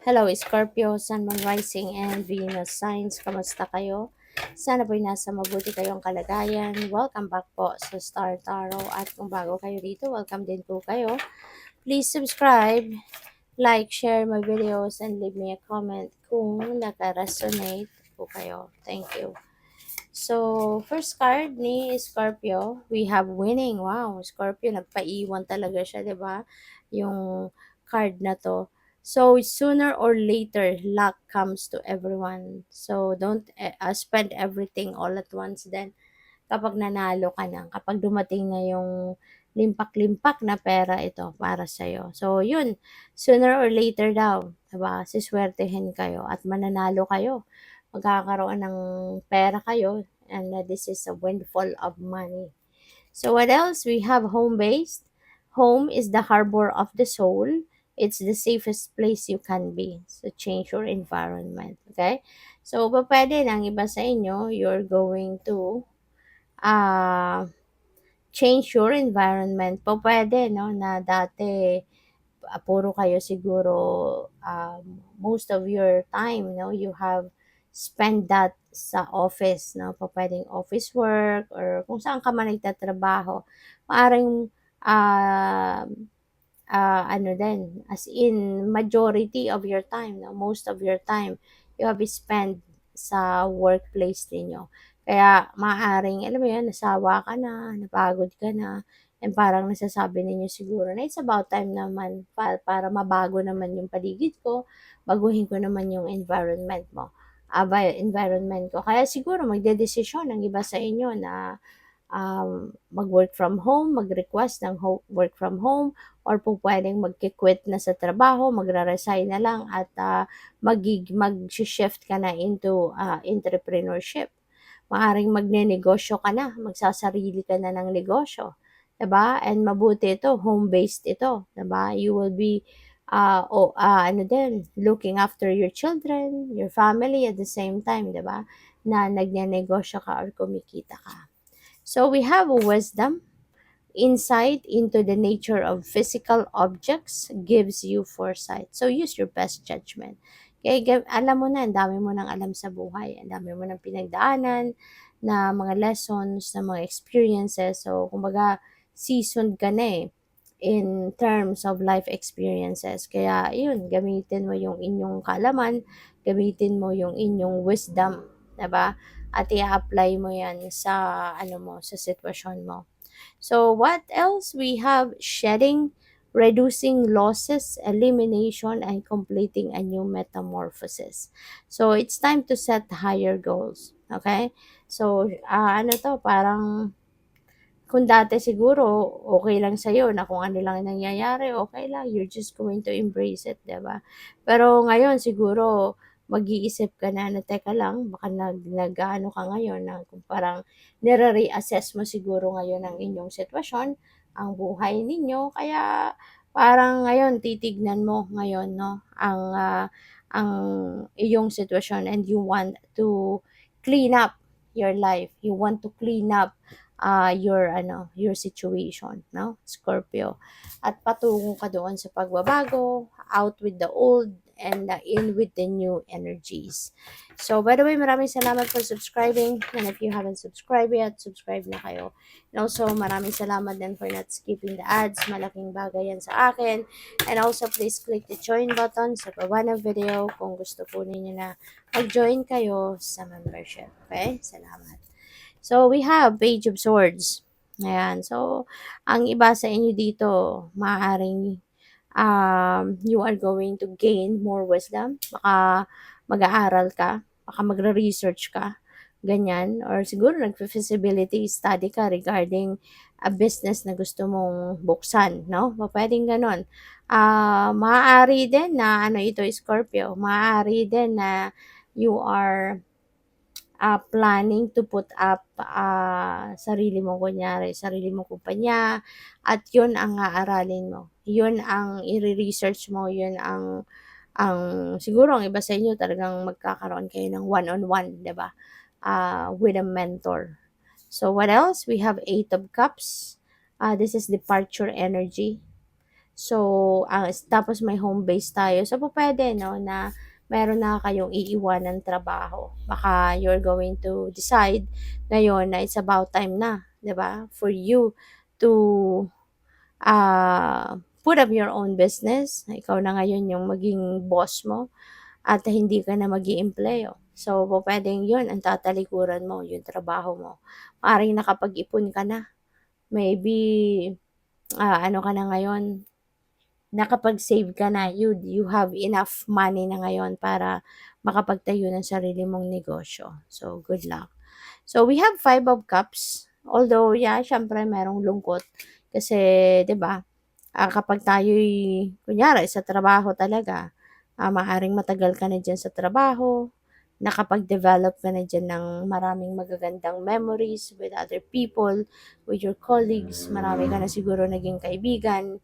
Hello, Scorpio, Sun, Moon, Rising, and Venus signs. Kamusta kayo? Sana po'y nasa mabuti kayong kalagayan. Welcome back po sa Star Tarot. At kung bago kayo dito, welcome din po kayo. Please subscribe, like, share my videos, and leave me a comment kung naka-resonate po kayo. Thank you. So, first card ni Scorpio, we have winning. Wow, Scorpio, nagpaiwan talaga siya, di ba? Yung card na to. So, sooner or later, luck comes to everyone. So, don't spend everything all at once. Then, kapag nanalo ka na, kapag dumating na yung limpak-limpak na pera ito para sa'yo. So, yun, sooner or later daw, diba, siswertehin kayo at mananalo kayo. Magkakaroon ng pera kayo and this is a windfall of money. So, what else? We have home-based. Home is the harbor of the soul. It's the safest place you can be. So, change your environment. Okay? So, pwede ng iba sa inyo, you're going to ah, change your environment po pwede 'no, na dati, puro kayo siguro, most of your time 'no, you have spend that sa office 'no, pupuwedeng office work or kung saan ka man nagtatrabaho. Maaaring, um, ano din, as in majority of your time 'no, most of your time, you have spent sa workplace ninyo. Kaya maaaring alam mo 'yun, nasawa ka na, napagod ka na, and parang nasasabi ninyo siguro na it's about time naman para mabago naman yung paligid ko, baguhin ko naman yung environment environment ko. Kaya siguro magdedesisyon ang iba sa inyo na mag-work from home, mag-request ng work from home, or pupuwedeng magki-quit na sa trabaho, magre-resign na lang at mag-shi-shift ka na into entrepreneurship. Maaaring magnenegosyo ka na, magsasarili ka na ng negosyo, 'di ba? And mabuti ito, home-based ito, 'di ba? You will be ano din, looking after your children, your family at the same time, 'di ba? Na nagnenegosyo ka or kumikita ka. So we have wisdom. Insight into the nature of physical objects gives you foresight. So use your best judgment. Kaya alam mo na, ang dami mo nang alam sa buhay. Ang dami mo nang pinagdaanan na mga lessons, na mga experiences. So, kumbaga, seasoned ka na in terms of life experiences. Kaya, yun, gamitin mo yung inyong kaalaman, gamitin mo yung inyong wisdom, 'di ba? At i-apply mo yan sa, ano mo, sa sitwasyon mo. So what else? We have shedding, reducing losses, elimination, and completing a new metamorphosis. So it's time to set higher goals. Okay? So, ano to, parang kung dati siguro okay lang sa'yo na kung ano lang nangyayari, okay lang, you're just going to embrace it, 'di ba? Pero ngayon siguro mag-iisip ka na na, "Teka lang, baka nag-aano ka ngayon na kung parang nire-reassess mo siguro ngayon ang inyong sitwasyon, ang buhay ninyo, kaya parang ngayon titignan mo ngayon 'no, ang iyong sitwasyon and you want to clean up your life. You want to clean up your situation, no, Scorpio. At patungo ka doon sa pagbabago, out with the old and in with the new energies. So, by the way, maraming salamat for subscribing. And if you haven't subscribed yet, subscribe na kayo. And also, maraming salamat din for not skipping the ads. Malaking bagay yan sa akin. And also, please click the join button sa baba ng video kung gusto po ninyo na mag-join kayo sa membership. Okay? Salamat. So, we have Page of Swords. Ayan. So, ang iba sa inyo dito, maaaring you are going to gain more wisdom. Baka mag-aaral ka, baka magre-research ka, ganyan. Or siguro nag-feasibility study ka regarding a business na gusto mong buksan, no? Pwedeng ganon. Maaari din na, ano ito, Scorpio, maaari din na you are planning to put up sarili mo, kunyari, sarili mong kumpanya, at yun ang aaralin mo. Yun ang i-research mo, yun ang siguro ang iba sa inyo talagang magkakaroon kayo ng one-on-one, 'di ba? With a mentor. So what else? We have Eight of Cups. This is departure energy. So, tapos may home base tayo. So, pwede, no, na meron na kayong iiwanan trabaho. Baka you're going to decide ngayon na it's about time na, 'di ba? For you to put up your own business. Ikaw na ngayon yung maging boss mo at hindi ka na mag-iempleyo. So, pupuwedeng 'yun ang tatalikuran mo, yung trabaho mo. Maaaring nakapag-ipon ka na, maybe, ano ka na ngayon, nakapag-save ka na, you have enough money na ngayon para makapagtayo ng sarili mong negosyo. So, good luck. So, we have Five of Cups, although, yeah, siyempre merong lungkot kasi 'di ba, kapag tayo'y kunyari sa trabaho talaga, maaaring matagal ka na diyan sa trabaho, nakapag-develop ka na diyan ng maraming magagandang memories with other people, with your colleagues, marami ka na siguro naging kaibigan,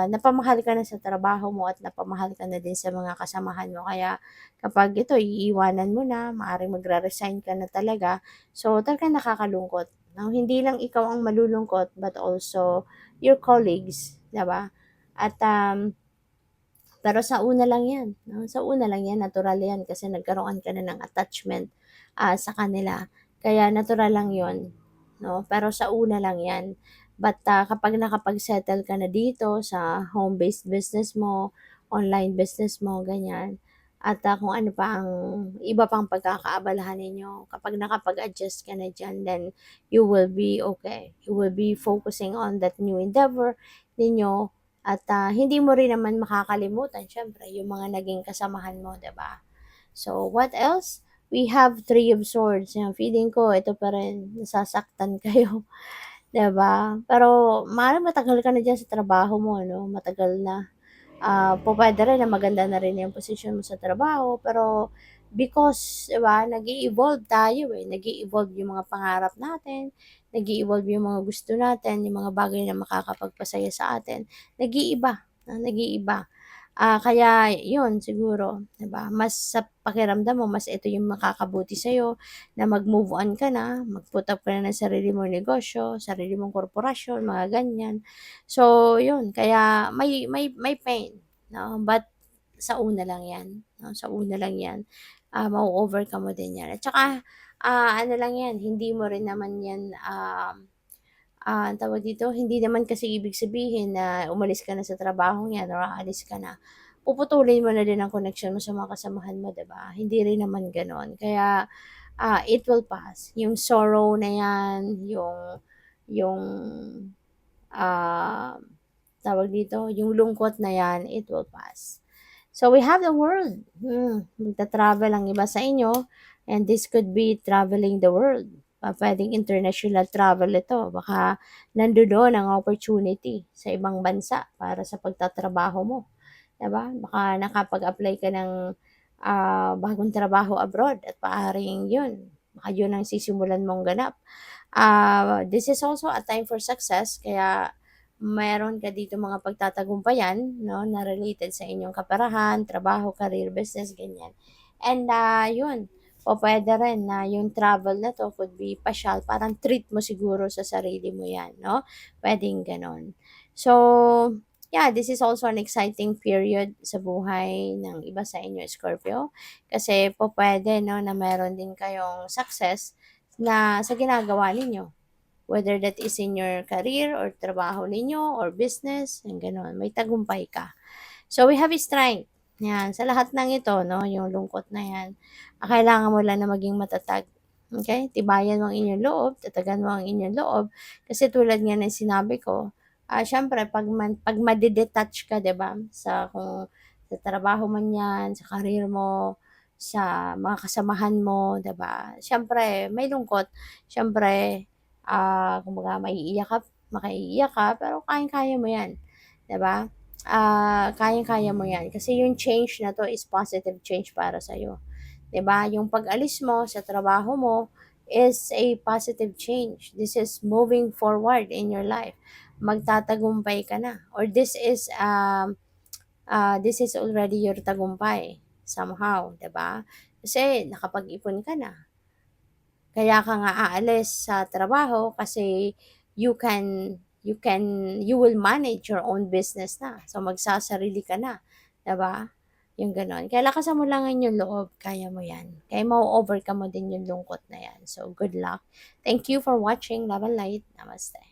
napamahal ka na sa trabaho mo at napamahal ka na din sa mga kasamahan mo. Kaya kapag ito iiwanan mo na, maaaring magre-resign ka na talaga, so talagang nakakalungkot, 'no? Hindi lang ikaw ang malulungkot but also your colleagues, 'di ba? At, pero sa una lang 'yan, 'no, sa una lang 'yan, natural 'yan kasi nagkaroon ka na ng attachment, sa kanila. Kaya natural lang 'yon, 'no, pero sa una lang 'yan. But, kapag nakapag-settle ka na dito sa home-based business mo, online business mo, ganyan, at, kung ano pa ang iba pang pagkakaabalahan ninyo, kapag nakapag-adjust ka na diyan, then you will be okay. You will be focusing on that new endeavor ninyo at, hindi mo rin naman makakalimutan siyempre yung mga naging kasamahan mo, 'di ba? So, what else? We have Three of Swords, yan feeling ko ito pa rin, nasasaktan kayo, 'di ba? Pero maaaring matagal ka na diyan sa trabaho mo 'no, matagal na. Pupuwede rin na maganda na rin yung posisyon mo sa trabaho, pero because 'di ba, nag-e-evolve tayo, nag-e-evolve yung mga pangarap natin, nag-e-evolve yung mga gusto natin, yung mga bagay na makakapagpasaya sa atin, nag-iiba, nag-iiba. Kaya yun siguro, 'di ba, mas sa pakiramdam mo mas ito yung makakabuti sa'yo na mag-move on ka na, mag-put up ka na ng sarili mong negosyo, sarili mong korporasyon, mga ganyan. So yun, kaya may pain, 'no, but sa una lang 'yan, 'no, sa una lang 'yan, mau-overcome mo din 'yan at saka, ano lang 'yan, hindi mo rin naman 'yan, ang tawag dito, hindi naman kasi ibig sabihin na umalis ka na sa trabahong 'yan or aalis ka na, puputulin mo na din ang connection mo sa mga kasamahan mo, 'di ba? Hindi rin naman gano'n. Kaya, it will pass. Yung sorrow na 'yan, yung, ah, tawag dito, yung lungkot na 'yan, it will pass. So, we have the world. Magta-travel ang iba sa inyo and this could be traveling the world. Puwedeng international travel ito. Baka nandodo'n ang opportunity sa ibang bansa para sa pagtatrabaho mo, 'di ba? Baka nakapag-apply ka ng, bagong trabaho abroad at maaaring 'yun, baka 'yun ang sisimulan mong ganap. This is also a time for success kaya meron ka dito mga pagtatagumpayan 'no, na related sa inyong kaperahan, trabaho, career, business, ganyan. And, 'yun, pupuwede rin na yung travel na 'to could be pasyal, parang treat mo siguro sa sarili mo 'yan 'no, puwedeng gano'n. So, yeah, this is also an exciting period sa buhay ng iba sa inyo, Scorpio, kasi pupuwede 'no, na meron din kayong success na sa ginagawa ninyo. Whether that is in your career or trabaho ninyo or business, yung gano'n, may tagumpay ka. So, we have strength, 'yan. Sa lahat ng ito 'no, yung lungkot na 'yan, kailangan mo lang na maging matatag, okey? Tibayan mo ang inyong loob, tatagan mo ang inyong loob, kasi tulad nga ng sinabi ko, siyempre 'pag made-detach ka 'di ba, kung sa trabaho man 'yan, sa career mo, sa mga kasamahan mo 'di ba, siyempre may lungkot, siyempre, kumbaga maiiyak ka, pero kayang-kaya mo 'yan, 'di ba? Kayang-kaya mo 'yan kasi yung change na 'to is positive change para sa'yo, 'di ba? Yung pag-alis mo sa trabaho mo is a positive change. This is moving forward in your life. Magtatagumpay ka na or this is already your tagumpay somehow, 'di ba? Kasi nakapag-ipon ka na. Kaya ka nga aalis sa trabaho kasi you can you will manage your own business na. So, magsasarili ka na. 'Di ba? Yung gano'n. Kaya lakasan mo lang yung loob, kaya mo yan. Kaya ma-overcome mo din yung lungkot na yan. So, good luck. Thank you for watching. Love and light. Namaste.